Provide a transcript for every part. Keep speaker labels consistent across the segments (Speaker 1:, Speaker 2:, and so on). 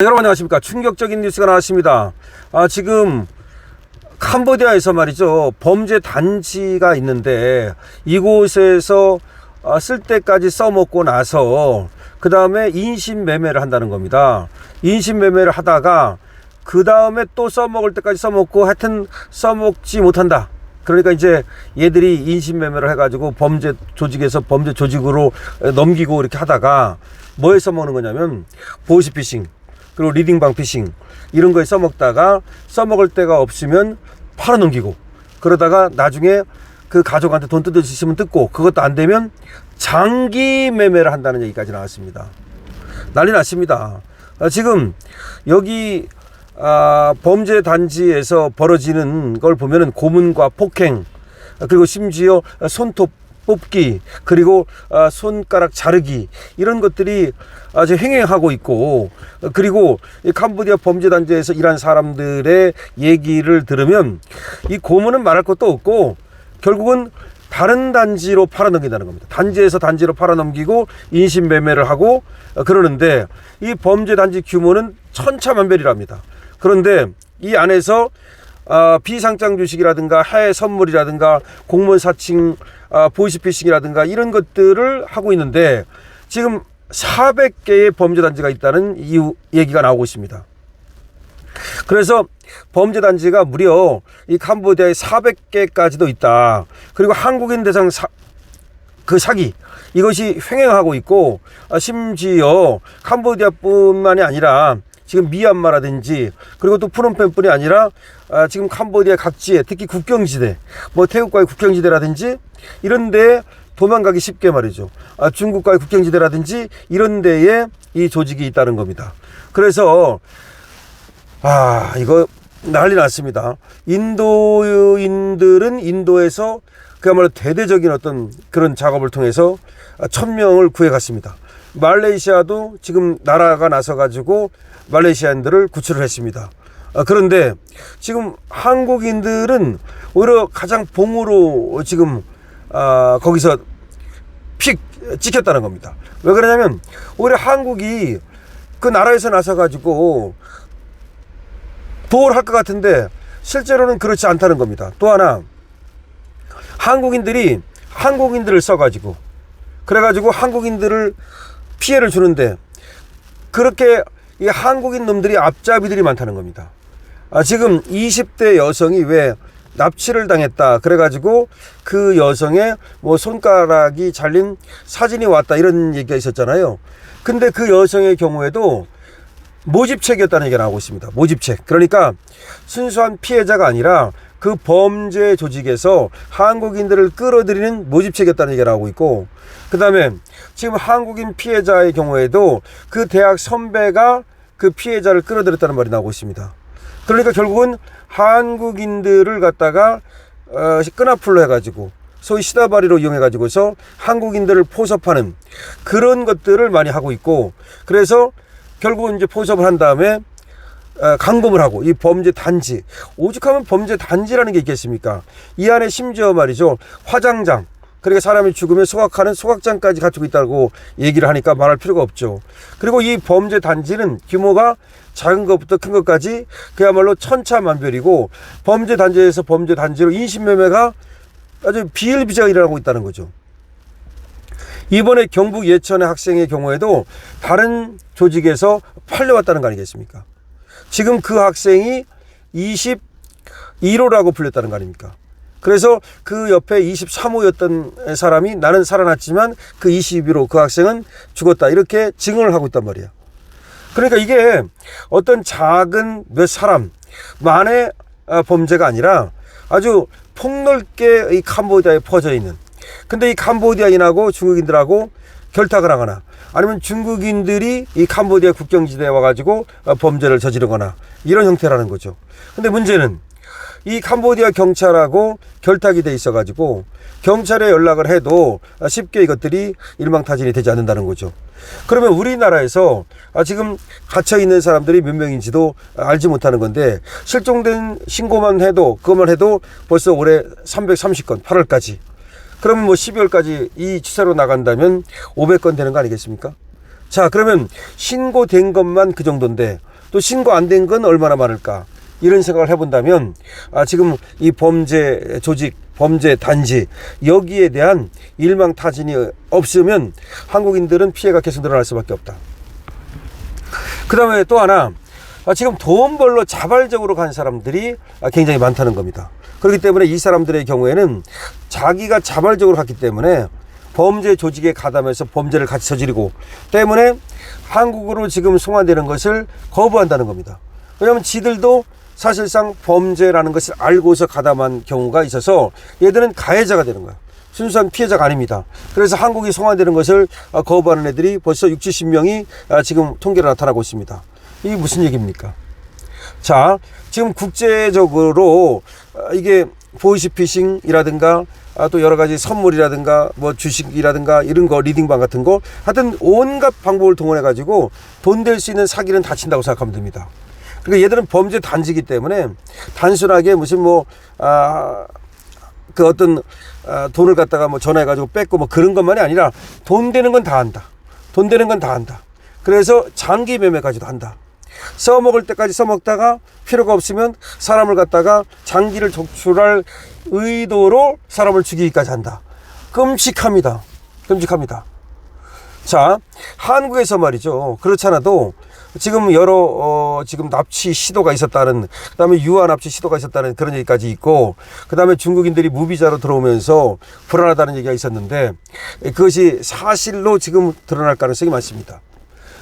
Speaker 1: 여러분 안녕하십니까. 충격적인 뉴스가 나왔습니다. 지금 캄보디아에서 말이죠, 범죄 단지가 있는데 이곳에서 쓸 때까지 써먹고 나서 그 다음에 인신매매를 한다는 겁니다. 인신매매를 하다가 그 다음에 또 써먹을 때까지 써먹고 하여튼 써먹지 못한다. 그러니까 이제 얘들이 인신매매를 해가지고 범죄 조직에서 범죄 조직으로 넘기고 이렇게 하다가 뭐에 써먹는 거냐면 보이스피싱, 그리고 리딩방 피싱 이런 거에 써먹다가 써먹을 데가 없으면 팔아넘기고, 그러다가 나중에 그 가족한테 돈 뜯을 수 있으면 뜯고, 그것도 안 되면 장기 매매를 한다는 얘기까지 나왔습니다. 난리 났습니다. 지금 여기 범죄 단지에서 벌어지는 걸 보면은 고문과 폭행, 그리고 심지어 손톱 뽑기, 그리고 손가락 자르기, 이런 것들이 아주 횡행하고 있고, 그리고 이 캄보디아 범죄단지에서 일한 사람들의 얘기를 들으면 이 고문은 말할 것도 없고 결국은 다른 단지로 팔아넘긴다는 겁니다. 단지에서 단지로 팔아넘기고 인신매매를 하고 그러는데, 이 범죄단지 규모는 천차만별이랍니다. 그런데 이 안에서 비상장 주식이라든가 해외 선물이라든가 공무원 사칭, 보이스피싱이라든가 이런 것들을 하고 있는데 지금 400개의 범죄단지가 있다는 얘기가 나오고 있습니다. 그래서 범죄단지가 무려 이 캄보디아에 400개까지도 있다. 그리고 한국인 대상 그 사기, 이것이 횡행하고 있고, 심지어 캄보디아뿐만이 아니라 지금 미얀마라든지, 그리고 또 프놈펜뿐이 아니라 지금 캄보디아 각지에, 특히 국경지대, 뭐 태국과의 국경지대라든지 이런 데에 도망가기 쉽게 말이죠. 중국과의 국경지대라든지 이런 데에 이 조직이 있다는 겁니다. 그래서 이거 난리 났습니다. 인도인들은 인도에서 그야말로 대대적인 어떤 그런 작업을 통해서 1000명을 구해갔습니다. 말레이시아도 지금 나라가 나서가지고 말레이시아인들을 구출을 했습니다. 그런데 지금 한국인들은 오히려 가장 봉으로 지금 거기서 픽 찍혔다는 겁니다. 왜 그러냐면 오히려 한국이 그 나라에서 나서가지고 보호를 할 것 같은데 실제로는 그렇지 않다는 겁니다. 또 하나, 한국인들이 한국인들을 써가지고 그래가지고 한국인들을 피해를 주는데, 그렇게 이 한국인 놈들이 앞잡이들이 많다는 겁니다. 지금 20대 여성이 왜 납치를 당했다 그래가지고 그 여성의 뭐 손가락이 잘린 사진이 왔다 이런 얘기가 있었잖아요. 근데 그 여성의 경우에도 모집책이었다는 얘기가 나오고 있습니다. 모집책. 그러니까 순수한 피해자가 아니라 그 범죄 조직에서 한국인들을 끌어들이는 모집책이었다는 얘기가 나오고 있고, 그 다음에 지금 한국인 피해자의 경우에도 그 대학 선배가 그 피해자를 끌어들였다는 말이 나오고 있습니다. 그러니까 결국은 한국인들을 갖다가 끈앞풀로 해가지고 소위 시다바리로 이용해가지고서 한국인들을 포섭하는 그런 것들을 많이 하고 있고, 그래서 결국은 이제 포섭을 한 다음에 감금을 하고, 이 범죄 단지, 오죽하면 범죄 단지라는 게 있겠습니까? 이 안에 심지어 말이죠, 화장장, 그러니까 사람이 죽으면 소각하는 소각장까지 갖추고 있다고 얘기를 하니까 말할 필요가 없죠. 그리고 이 범죄 단지는 규모가 작은 것부터 큰 것까지 그야말로 천차만별이고, 범죄 단지에서 범죄 단지로 인신매매가 아주 비일비재하게 일어나고 있다는 거죠. 이번에 경북 예천의 학생의 경우에도 다른 조직에서 팔려왔다는 거 아니겠습니까? 지금 그 학생이 21호라고 불렸다는 거 아닙니까? 그래서 그 옆에 23호였던 사람이 나는 살아났지만 그 21호 그 학생은 죽었다, 이렇게 증언을 하고 있단 말이야. 그러니까 이게 어떤 작은 몇 사람만의 범죄가 아니라 아주 폭넓게 이 캄보디아에 퍼져 있는, 근데 이 캄보디아인하고 중국인들하고 결탁을 하거나 아니면 중국인들이 이 캄보디아 국경지대에 와가지고 범죄를 저지르거나 이런 형태라는 거죠. 근데 문제는 이 캄보디아 경찰하고 결탁이 돼 있어가지고 경찰에 연락을 해도 쉽게 이것들이 일망타진이 되지 않는다는 거죠. 그러면 우리나라에서 지금 갇혀있는 사람들이 몇 명인지도 알지 못하는 건데, 실종된 신고만 해도, 그것만 해도 벌써 올해 330건, 8월까지. 그러면 뭐 12월까지 이 추세로 나간다면 500건 되는 거 아니겠습니까? 자, 그러면 신고된 것만 그 정도인데 또 신고 안 된 건 얼마나 많을까? 이런 생각을 해본다면 지금 이 범죄 조직, 범죄 단지 여기에 대한 일망타진이 없으면 한국인들은 피해가 계속 늘어날 수밖에 없다. 그 다음에 또 하나, 지금 돈 벌러 자발적으로 간 사람들이 굉장히 많다는 겁니다. 그렇기 때문에 이 사람들의 경우에는 자기가 자발적으로 갔기 때문에 범죄 조직에 가담해서 범죄를 같이 저지르고 때문에 한국으로 지금 송환되는 것을 거부한다는 겁니다. 왜냐하면 지들도 사실상 범죄라는 것을 알고서 가담한 경우가 있어서 얘들은 가해자가 되는 거야. 순수한 피해자가 아닙니다. 그래서 한국이 송환되는 것을 거부하는 애들이 벌써 60~70명이 지금 통계로 나타나고 있습니다. 이게 무슨 얘기입니까? 자, 지금 국제적으로 이게 보이스피싱이라든가 또 여러 가지 선물이라든가 뭐 주식이라든가 이런 거, 리딩방 같은 거, 하여튼 온갖 방법을 동원해 가지고 돈 될 수 있는 사기는 다 친다고 생각하면 됩니다. 그러니까 얘들은 범죄 단지이기 때문에 단순하게 무슨 그 어떤 돈을 갖다가 뭐 전화해 가지고 뺏고 뭐 그런 것만이 아니라 돈 되는 건 다 한다. 돈 되는 건 다 한다. 그래서 장기 매매까지도 한다. 써먹을 때까지 써먹다가 필요가 없으면 사람을 갖다가 장기를 적출할 의도로 사람을 죽이기까지 한다. 끔찍합니다. 끔찍합니다. 자, 한국에서 말이죠. 그렇잖아도 지금 여러 지금 납치 시도가 있었다는, 그다음에 유아 납치 시도가 있었다는 그런 얘기까지 있고, 그다음에 중국인들이 무비자로 들어오면서 불안하다는 얘기가 있었는데 그것이 사실로 지금 드러날 가능성이 많습니다.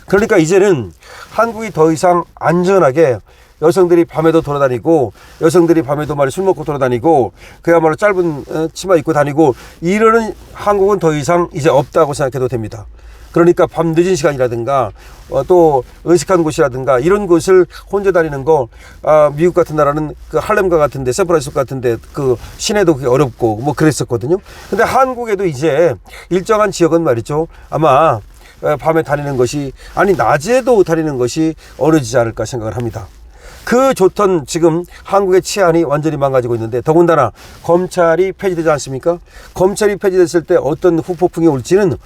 Speaker 1: 그러니까 이제는 한국이 더 이상 안전하게 여성들이 밤에도 돌아다니고, 여성들이 밤에도 말이 술 먹고 돌아다니고, 그야말로 짧은 치마 입고 다니고 이러는 한국은 더 이상 이제 없다고 생각해도 됩니다. 그러니까 밤 늦은 시간이라든가 또 어색한 곳이라든가 이런 곳을 혼자 다니는 거, 미국 같은 나라는 그 할렘가 같은데, 샌프란시스코 같은데 그 시내도 그게 어렵고 뭐 그랬었거든요. 근데 한국에도 이제 일정한 지역은 말이죠, 아마 밤에 다니는 것이, 아니 낮에도 다니는 것이 어려지지 않을까 생각을 합니다. 그 좋던 지금 한국의 치안이 완전히 망가지고 있는데, 더군다나 검찰이 폐지되지 않습니까? 검찰이 폐지됐을 때 어떤 후폭풍이 올지는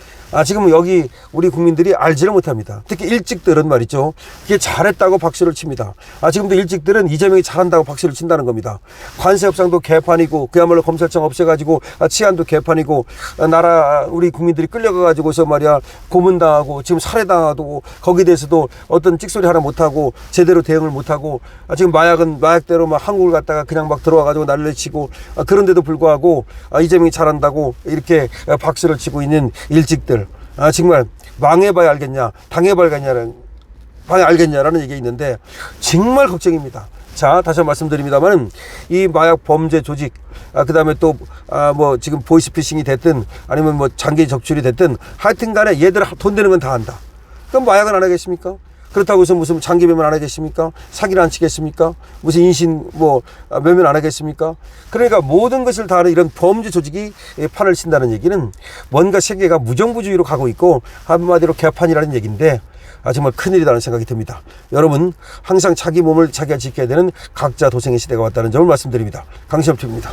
Speaker 1: 지금 여기 우리 국민들이 알지를 못합니다. 특히 일찍들은 말이죠, 이게 잘했다고 박수를 칩니다. 지금도 일찍들은 이재명이 잘한다고 박수를 친다는 겁니다. 관세 협상도 개판이고, 그야말로 검찰청 없애가지고 치안도 개판이고, 나라 우리 국민들이 끌려가가지고서 말이야 고문당하고 지금 살해당하고, 거기에 대해서도 어떤 찍소리 하나 못하고 제대로 대응을 못하고, 지금 마약은 마약대로 막 한국을 갔다가 그냥 막 들어와가지고 난리를 치고, 그런데도 불구하고 이재명이 잘한다고 이렇게 박수를 치고 있는 일찍들, 정말 망해봐야 알겠냐, 당해봐야 알겠냐라는 얘기가 있는데 정말 걱정입니다. 자, 다시 한번 말씀드립니다만, 이 마약 범죄 조직, 그 다음에 또 뭐 지금 보이스피싱이 됐든 아니면 뭐 장기 적출이 됐든 하여튼 간에 얘들 돈 되는 건 다 한다. 그럼 마약은 안 하겠습니까? 그렇다고 해서 무슨 장기 매면 안 하겠습니까? 사기를 안 치겠습니까? 무슨 인신 매면 안 하겠습니까? 그러니까 모든 것을 다 하는 이런 범죄 조직이 판을 친다는 얘기는 뭔가 세계가 무정부주의로 가고 있고, 한마디로 개판이라는 얘기인데 정말 큰일이라는 생각이 듭니다. 여러분, 항상 자기 몸을 자기가 지켜야 되는 각자 도생의 시대가 왔다는 점을 말씀드립니다. 강시엽입니다.